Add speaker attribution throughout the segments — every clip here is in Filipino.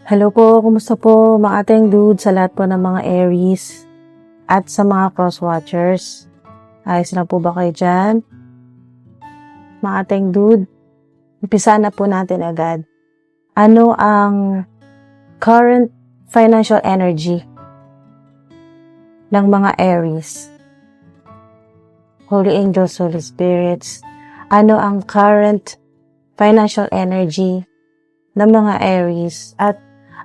Speaker 1: Hello po, kumusta po mga ating dude sa lahat po ng mga Aries at sa mga cross-watchers. Ayos lang po ba kayo dyan? Mga ating dude, umpisa na po natin agad. Ano ang current financial energy ng mga Aries? Holy Angels, Holy Spirits, ano ang current financial energy ng mga Aries at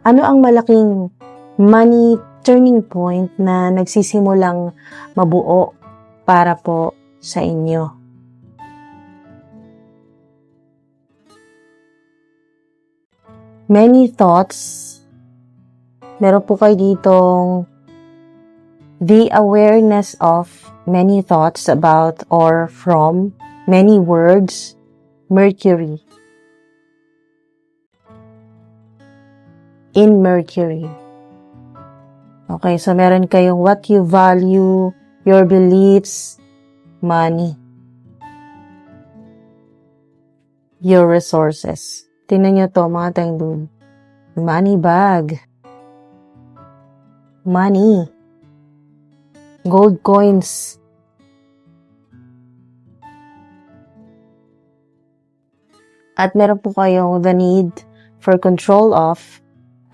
Speaker 1: ano ang malaking money turning point na nagsisimulang mabuo para po sa inyo? Many thoughts. Meron po kayo ditong the awareness of many thoughts about or from many words, Mercury. In Mercury. Okay, so meron kayong what you value, your beliefs, money, your resources. Tingnan nyo to mga tengdud. Money bag. Money. Gold coins. At meron po kayong the need for control of,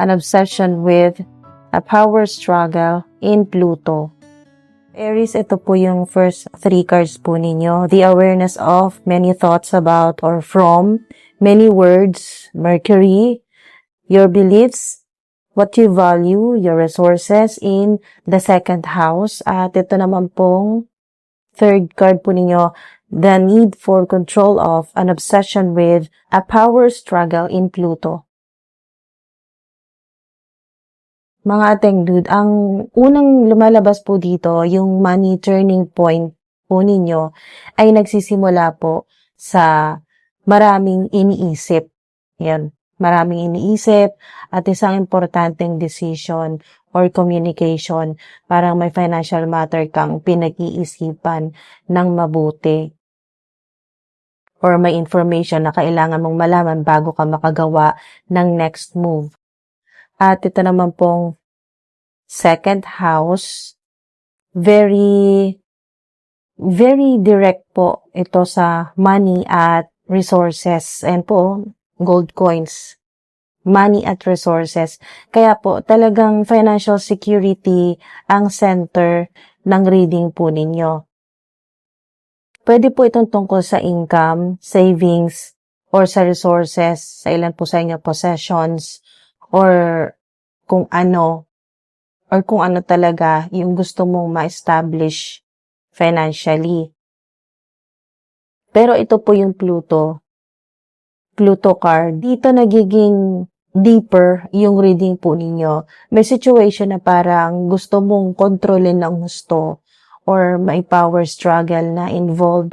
Speaker 1: an obsession with, a power struggle in Pluto. Aries, ito po yung first 3 cards po ninyo. The awareness of many thoughts about or from many words, Mercury, your beliefs, what you value, your resources in the second house. At ito naman pong third card po ninyo, the need for control of, an obsession with, a power struggle in Pluto. Mga ating dude, ang unang lumalabas po dito, yung money turning point po ninyo, ay nagsisimula po sa maraming iniisip. Yan, maraming iniisip at isang importanteng decision or communication. Parang may financial matter kang pinag-iisipan ng mabuti. Or may information na kailangan mong malaman bago ka makagawa ng next move. At ito naman pong second house, very direct po ito sa money at resources. And po, gold coins. Money at resources. Kaya po, talagang financial security ang center ng reading po ninyo. Pwede po itong tungkol sa income, savings, or sa resources, sa ilan po sa inyo possessions, or kung ano talaga yung gusto mong ma-establish financially. Pero ito po yung Pluto card. Dito nagiging deeper yung reading po ninyo. May situation na parang gusto mong kontrolin ng gusto or may power struggle na involved.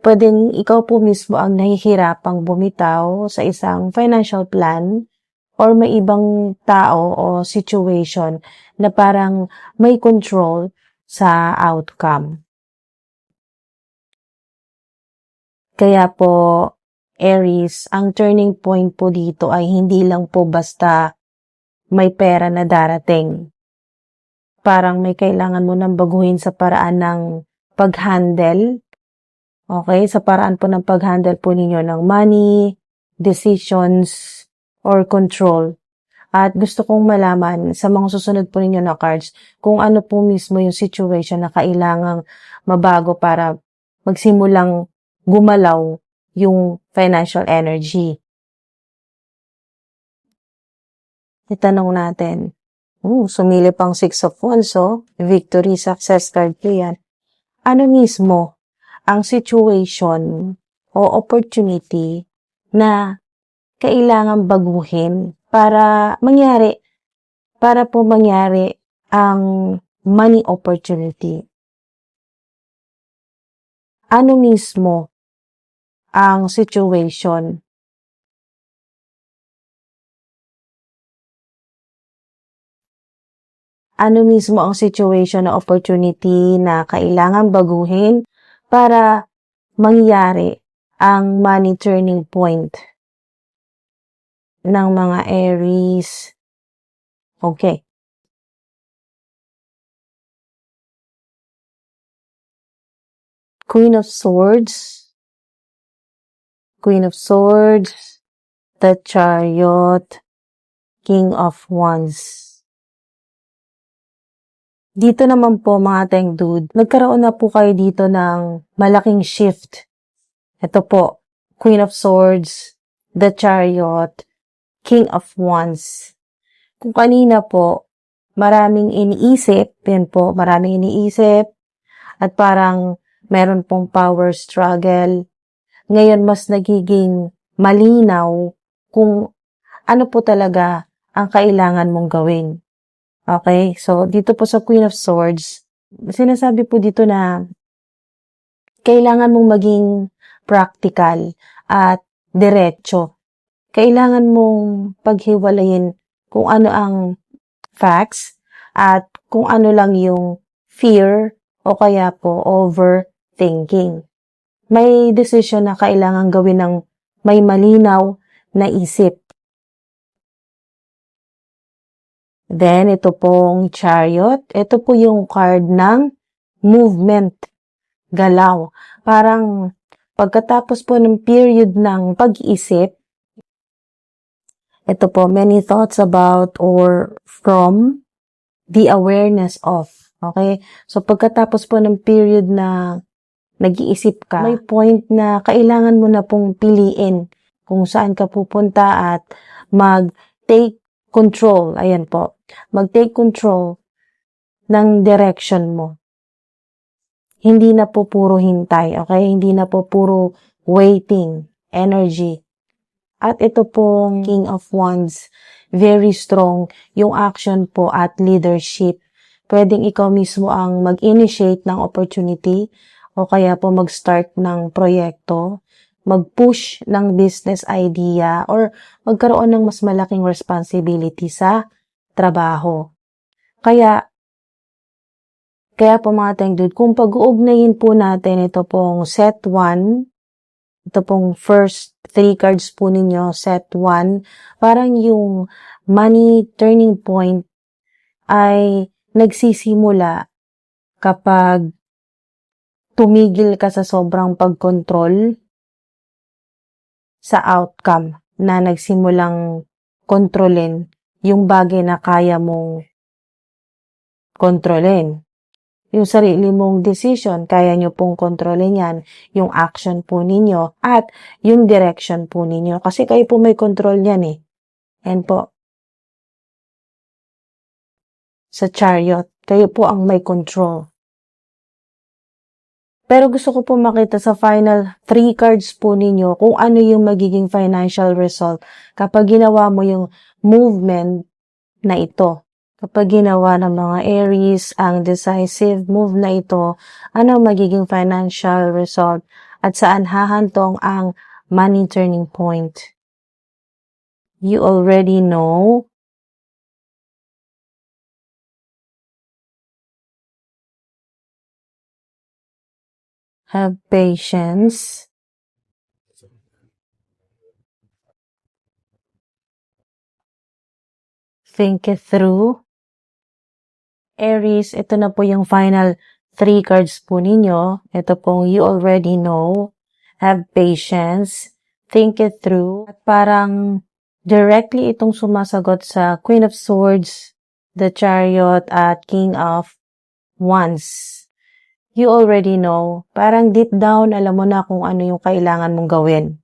Speaker 1: Pwedeng ikaw po mismo ang nahihirapang bumitaw sa isang financial plan or may ibang tao o situation na parang may control sa outcome. Kaya po, Aries, ang turning point po dito ay hindi lang po basta may pera na darating. Parang may kailangan mo nang baguhin sa paraan ng pag-handle. Okay? Sa paraan po ng pag-handle po ninyo ng money, decisions, or control. At gusto kong malaman sa mga susunod po ninyo na cards kung ano po mismo yung situation na kailangang mabago para magsimulang gumalaw yung financial energy. Itanong natin. Sumilip ang 6 of Wands, victory, success card po yan. Ano mismo ang situation o opportunity na kailangan baguhin para po mangyari ang money opportunity? Ano mismo ang situation? Ano mismo ang situation na opportunity na kailangan baguhin para mangyari ang money turning point ng mga Aries. Okay. Queen of Swords, the Chariot, King of Wands. Dito naman po mga Teng Dude, nagkaroon na po kayo dito ng malaking shift. Ito po, Queen of Swords, the Chariot, King of Wands. Kung kanina po, maraming iniisip at parang meron pong power struggle. Ngayon mas nagiging malinaw kung ano po talaga ang kailangan mong gawin. Okay? So, dito po sa Queen of Swords, sinasabi po dito na kailangan mong maging practical at diretso. Kailangan mong paghiwalayin kung ano ang facts at kung ano lang yung fear o kaya po overthinking. May decision na kailangan gawin ng may malinaw na isip. Then, ito pong Chariot. Ito po yung card ng movement, galaw. Parang pagkatapos po ng period ng pag-iisip, ito po, many thoughts about or from the awareness of. Okay? So, pagkatapos po ng period na nag-iisip ka, may point na kailangan mo na pong piliin kung saan ka pupunta at mag-take control. Ayan po. Mag-take control ng direction mo. Hindi na po puro hintay. Okay? Hindi na po puro waiting, energy. At ito pong King of Wands, very strong yung action po at leadership. Pwedeng ikaw mismo ang mag-initiate ng opportunity o kaya po mag-start ng proyekto, mag-push ng business idea or magkaroon ng mas malaking responsibility sa trabaho. Kaya po mga Teng Dude, kung pag-uugnayin po natin ito pong set 1, ito pong first 3 cards po ninyo, set 1, parang yung money turning point ay nagsisimula kapag tumigil ka sa sobrang pagkontrol sa outcome na nagsimulang kontrolin yung bagay na kaya mong kontrolin. Yung sarili mong decision, kaya nyo pong kontrolin yan, yung action po ninyo, at yung direction po ninyo. Kasi kayo po may control yan eh. Yan po. Sa Chariot, kayo po ang may control. Pero gusto ko po makita sa final 3 cards po ninyo kung ano yung magiging financial result kapag ginawa mo yung movement na ito. Kapag ginawa ng mga Aries ang decisive move na ito, ano magiging financial result at saan hahantong ang money turning point? You already know. Have patience. Think it through. Aries, ito na po yung final 3 cards po ninyo. Ito pong you already know. Have patience. Think it through. At parang directly itong sumasagot sa Queen of Swords, the Chariot, at King of Wands. You already know. Parang deep down, alam mo na kung ano yung kailangan mong gawin.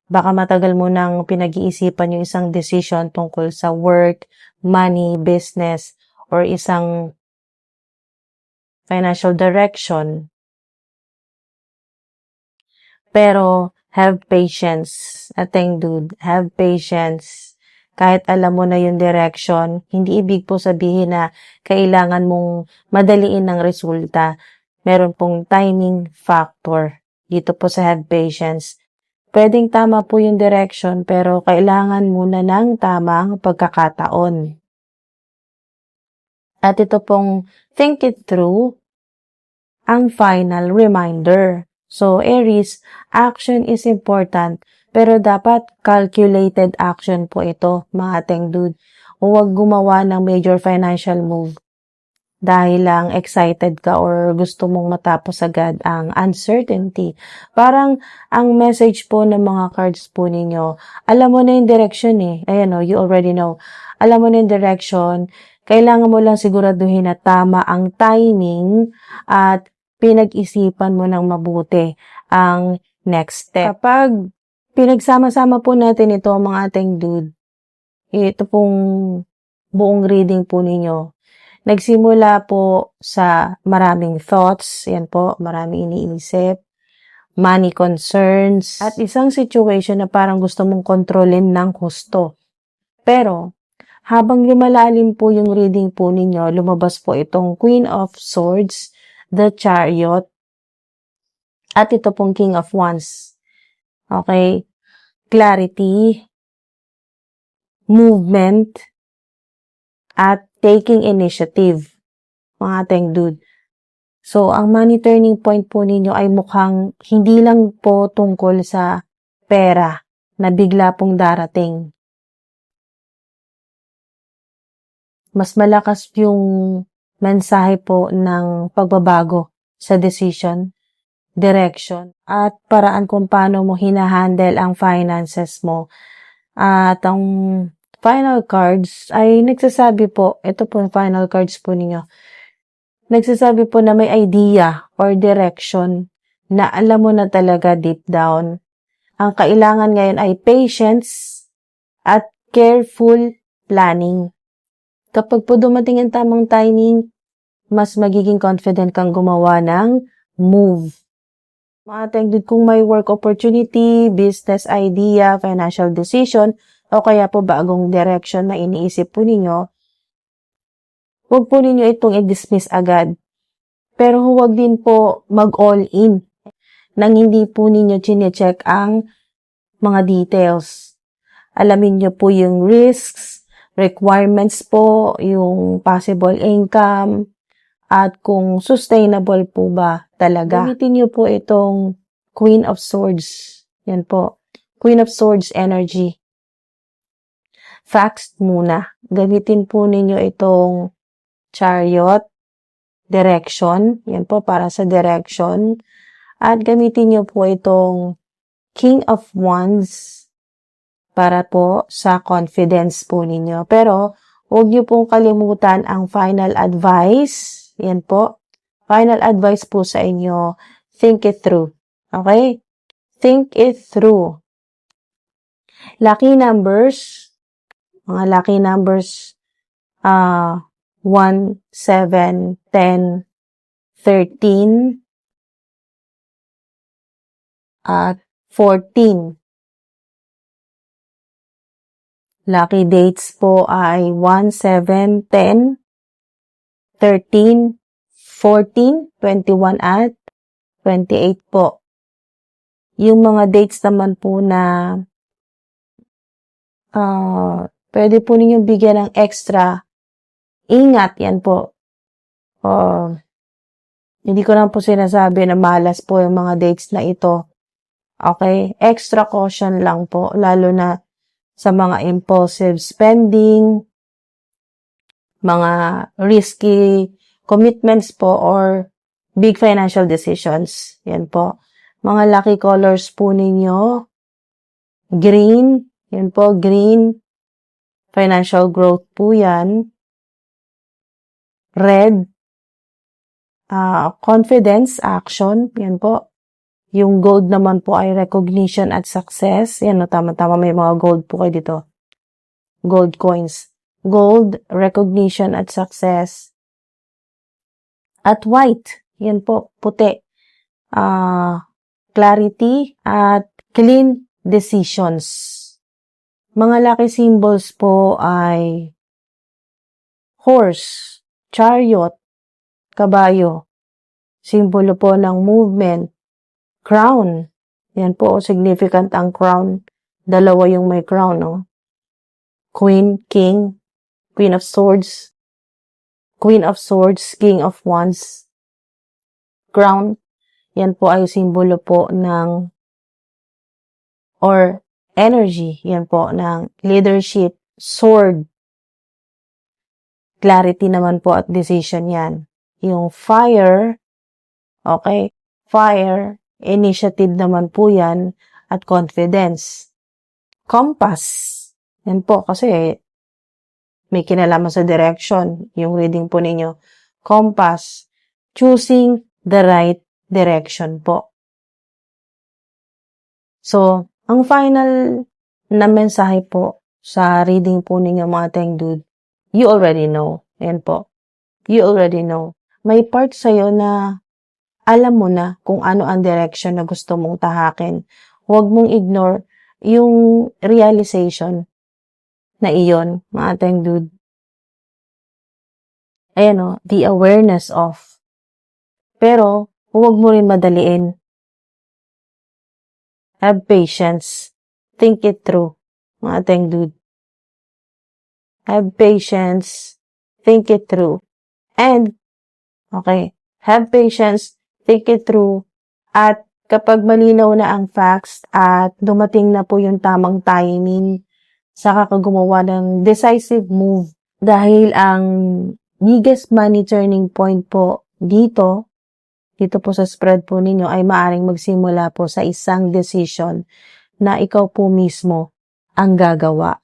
Speaker 1: Baka matagal mo nang pinag-iisipan yung isang decision tungkol sa work, money, business, or isang financial direction. Pero, have patience. Teng Dude, have patience. Kahit alam mo na yung direction, hindi ibig po sabihin na kailangan mong madaliin ng resulta. Meron pong timing factor dito po sa have patience. Pwedeng tama po yung direction, pero kailangan muna ng tamang pagkakataon. At ito pong think it through, ang final reminder. So, Aries, action is important, Pero dapat calculated action po ito, mga tengdud. Huwag gumawa ng major financial move dahil lang excited ka or gusto mong matapos agad ang uncertainty. Parang ang message po ng mga cards po ninyo, alam mo na yung direction eh. Ayan o, you already know. Alam mo na yung direction. Kailangan mo lang siguraduhin na tama ang timing at pinag-isipan mo ng mabuti ang next step. Kapag pinagsama-sama po natin ito, mga ating dude, ito pong buong reading po ninyo, nagsimula po sa maraming thoughts, yan po, maraming iniisip, money concerns, at isang situation na parang gusto mong kontrolin ng husto. Pero, habang lumalalim po yung reading po ninyo, lumabas po itong Queen of Swords, the Chariot, at ito pong King of Wands. Okay? Clarity, movement, at taking initiative, mga ating dude. So, ang money turning point po ninyo ay mukhang hindi lang po tungkol sa pera na bigla pong darating. Mas malakas yung mensahe po ng pagbabago sa decision, direction, at paraan kung paano mo hinahandle ang finances mo. At ang final cards ay nagsasabi po, ito po yung final cards po ninyo, nagsasabi po na may idea or direction na alam mo na talaga deep down. Ang kailangan ngayon ay patience at careful planning. Kapag po dumating ang tamang timing, mas magiging confident kang gumawa ng move. Mga tengdud, kung may work opportunity, business idea, financial decision, o kaya po bagong direction na iniisip po ninyo, huwag po ninyo itong i-dismiss agad. Pero huwag din po mag-all in nang hindi po ninyo chine-check ang mga details. Alamin nyo po yung risks, requirements po, yung possible income, at kung sustainable po ba talaga. Gamitin nyo po itong Queen of Swords. Yan po. Queen of Swords energy. Facts muna. Gamitin po ninyo itong Chariot, direction. Yan po, para sa direction. At gamitin nyo po itong King of Wands para po sa confidence po ninyo. Pero, huwag nyo pong kalimutan ang final advice. Yan po. Final advice po sa inyo. Think it through. Okay? Think it through. Lucky numbers. Mga lucky numbers. 1, 7, 10, 13, at 14. Lucky dates po ay 1, 7, 10, 13, 14, 21, at 28 po. Yung mga dates naman po na pwede po ninyong bigyan ng extra ingat, yan po. Hindi ko lang po sinasabi na malas po yung mga dates na ito. Okay? Extra caution lang po, lalo na sa mga impulsive spending, mga risky commitments po, or big financial decisions. Yan po. Mga lucky colors po ninyo, green, yan po, green, financial growth po yan. Red, confidence, action, yan po. Yung gold naman po ay recognition at success. Yan, no, tama-tama, may mga gold po kayo dito. Gold coins. Gold, recognition at success. At white, yan po, puti. Clarity at clean decisions. Mga lucky symbols po ay horse, chariot, kabayo. Simbolo po ng movement. Crown. Yan po, significant ang crown. Dalawa yung may crown, no? Queen, King, Queen of Swords, King of Wands. Crown. Yan po ay simbolo po ng or energy, yan po, ng leadership, sword, clarity naman po at decision yan. Yung fire, okay, fire, initiative naman po yan, at confidence. Compass, yan po, kasi may kinalaman sa direction, yung reading po ninyo. Compass, choosing the right direction po. So, ang final na mensahe po sa reading po ninyo mga Tengdud, you already know. Yan po. You already know. May part sa'yo na alam mo na kung ano ang direction na gusto mong tahakin. Huwag mong ignore yung realization na iyon, mga Tengdud. Ayan o, the awareness of. Pero, huwag mo rin madaliin. Have patience. Think it through, mga Tengdud. Have patience. Think it through. And, okay, have patience. Think it through. At kapag malinaw na ang facts at dumating na po yung tamang timing, saka ka gumawa ng decisive move. Dahil ang biggest money turning point po dito po sa spread po ninyo ay maaring magsimula po sa isang decision na ikaw po mismo ang gagawa.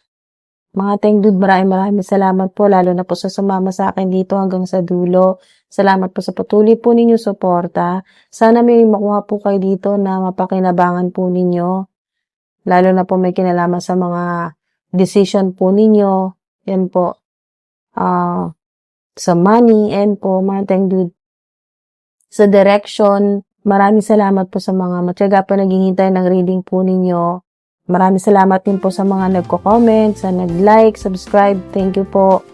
Speaker 1: Mga Tengdud, maraming salamat po, lalo na po sa sumama sa akin dito hanggang sa dulo. Salamat po sa patuloy po ninyo suporta. Sana may makuha po kayo dito na mapakinabangan po ninyo. Lalo na po may kinalaman sa mga decision po ninyo. Yan po. Sa money and po, mga Tengdud. Sa direction, maraming salamat po sa mga matyaga pa naghihintay ng reading po ninyo. Maraming salamat din po sa mga nagko-comment, sa nag-like, subscribe. Thank you po.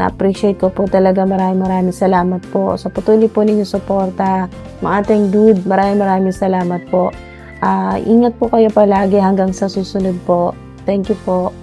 Speaker 1: Na-appreciate ko po talaga. Maraming salamat po sa patuloy po ninyo suporta. Mga Tengdud, maraming salamat po. Ingat po kayo palagi hanggang sa susunod po. Thank you po.